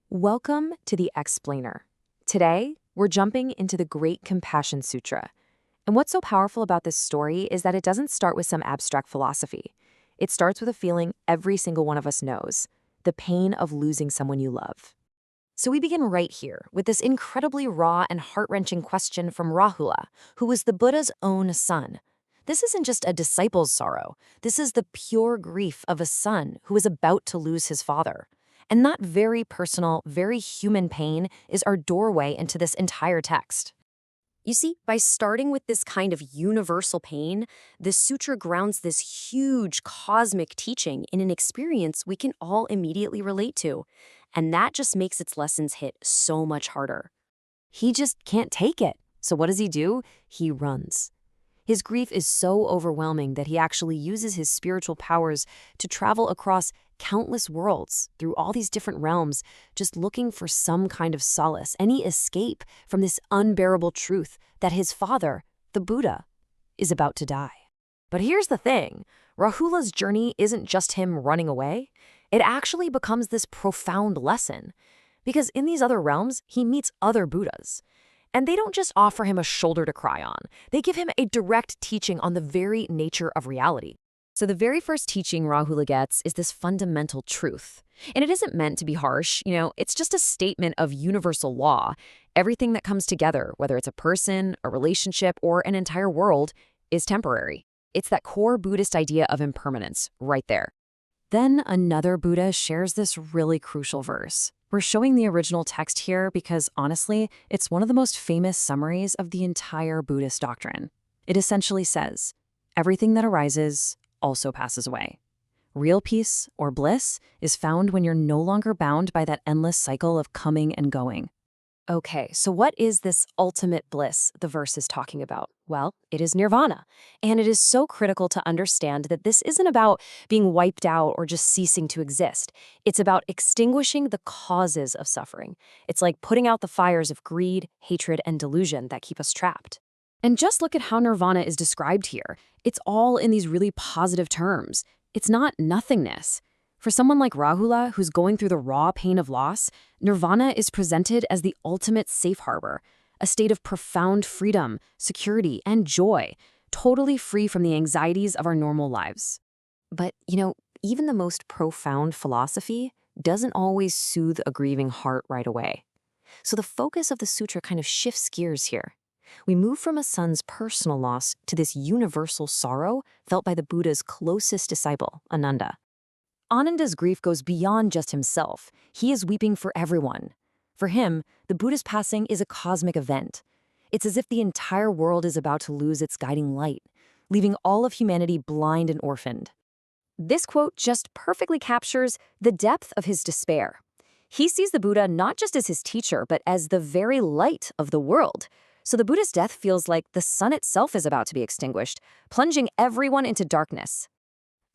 Welcome to the Explainer. Today, we're jumping into the Great Compassion Sutra. And what's so powerful about this story is that it doesn't start with some abstract philosophy. It starts with a feeling every single one of us knows, the pain of losing someone you love. So we begin right here with this incredibly raw and heart-wrenching question from Rahula, who was the Buddha's own son. This isn't just a disciple's sorrow. This is the pure grief of a son who is about to lose his father. And that very personal, very human pain is our doorway into this entire text. You see, by starting with this kind of universal pain, the sutra grounds this huge cosmic teaching in an experience we can all immediately relate to. And that just makes its lessons hit so much harder. He just can't take it. So what does he do? He runs. His grief is so overwhelming that he actually uses his spiritual powers to travel across countless worlds through all these different realms, just looking for some kind of solace, any escape from this unbearable truth that his father, the Buddha, is about to die. But here's the thing, Rahula's journey isn't just him running away. It actually becomes this profound lesson, because in these other realms, he meets other Buddhas. And they don't just offer him a shoulder to cry on. They give him a direct teaching on the very nature of reality. So the very first teaching Rahula gets is this fundamental truth. And it isn't meant to be harsh, it's just a statement of universal law. Everything that comes together, whether it's a person, a relationship, or an entire world, is temporary. It's that core Buddhist idea of impermanence right there. Then another Buddha shares this really crucial verse. We're showing the original text here because, honestly, it's one of the most famous summaries of the entire Buddhist doctrine. It essentially says, everything that arises also passes away. Real peace, or bliss, is found when you're no longer bound by that endless cycle of coming and going. Okay, so what is this ultimate bliss the verse is talking about? Well, it is nirvana. And it is so critical to understand that this isn't about being wiped out or just ceasing to exist. It's about extinguishing the causes of suffering. It's like putting out the fires of greed, hatred, and delusion that keep us trapped. And just look at how nirvana is described here. It's all in these really positive terms. It's not nothingness. For someone like Rahula, who's going through the raw pain of loss, nirvana is presented as the ultimate safe harbor, a state of profound freedom, security, and joy, totally free from the anxieties of our normal lives. But, even the most profound philosophy doesn't always soothe a grieving heart right away. So the focus of the sutra kind of shifts gears here. We move from a son's personal loss to this universal sorrow felt by the Buddha's closest disciple, Ananda. Ananda's grief goes beyond just himself. He is weeping for everyone. For him, the Buddha's passing is a cosmic event. It's as if the entire world is about to lose its guiding light, leaving all of humanity blind and orphaned. This quote just perfectly captures the depth of his despair. He sees the Buddha not just as his teacher, but as the very light of the world. So the Buddha's death feels like the sun itself is about to be extinguished, plunging everyone into darkness.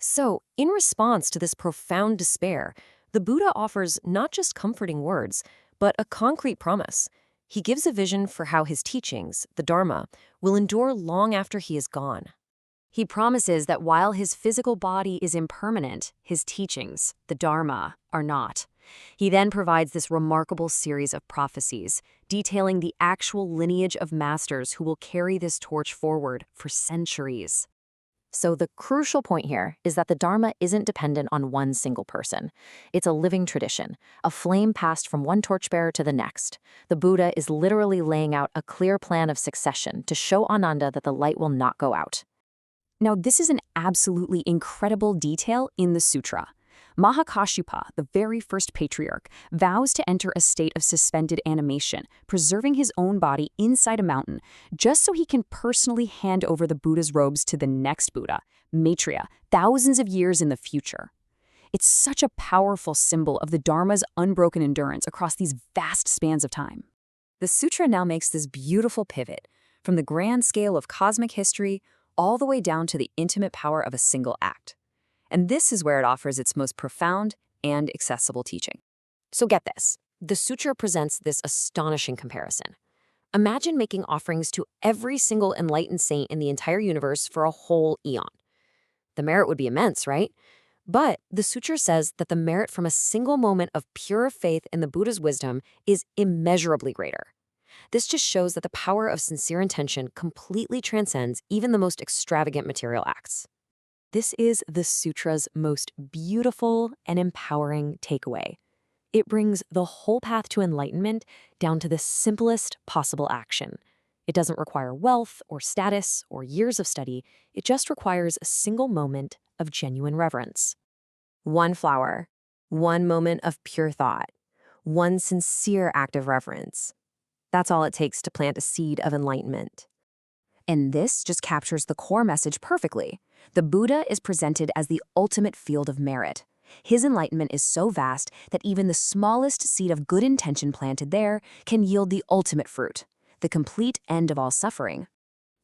So, in response to this profound despair, the Buddha offers not just comforting words, but a concrete promise. He gives a vision for how his teachings, the Dharma, will endure long after he is gone. He promises that while his physical body is impermanent, his teachings, the Dharma, are not. He then provides this remarkable series of prophecies, detailing the actual lineage of masters who will carry this torch forward for centuries. So the crucial point here is that the Dharma isn't dependent on one single person. It's a living tradition, a flame passed from one torchbearer to the next. The Buddha is literally laying out a clear plan of succession to show Ananda that the light will not go out. Now, this is an absolutely incredible detail in the sutra. Mahakashyapa, the very first patriarch, vows to enter a state of suspended animation, preserving his own body inside a mountain, just so he can personally hand over the Buddha's robes to the next Buddha, Maitreya, thousands of years in the future. It's such a powerful symbol of the Dharma's unbroken endurance across these vast spans of time. The sutra now makes this beautiful pivot from the grand scale of cosmic history all the way down to the intimate power of a single act. And this is where it offers its most profound and accessible teaching. So get this, the sutra presents this astonishing comparison. Imagine making offerings to every single enlightened saint in the entire universe for a whole eon. The merit would be immense, right? But the sutra says that the merit from a single moment of pure faith in the Buddha's wisdom is immeasurably greater. This just shows that the power of sincere intention completely transcends even the most extravagant material acts. This is the sutra's most beautiful and empowering takeaway. It brings the whole path to enlightenment down to the simplest possible action. It doesn't require wealth or status or years of study. It just requires a single moment of genuine reverence. One flower, one moment of pure thought, one sincere act of reverence. That's all it takes to plant a seed of enlightenment. And this just captures the core message perfectly. The Buddha is presented as the ultimate field of merit. His enlightenment is so vast that even the smallest seed of good intention planted there can yield the ultimate fruit, the complete end of all suffering.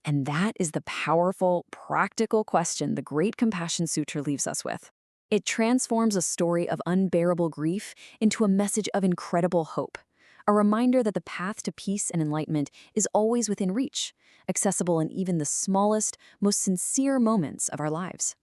And that is the powerful, practical question the Great Compassion Sutra leaves us with. It transforms a story of unbearable grief into a message of incredible hope, a reminder that the path to peace and enlightenment is always within reach, accessible in even the smallest, most sincere moments of our lives.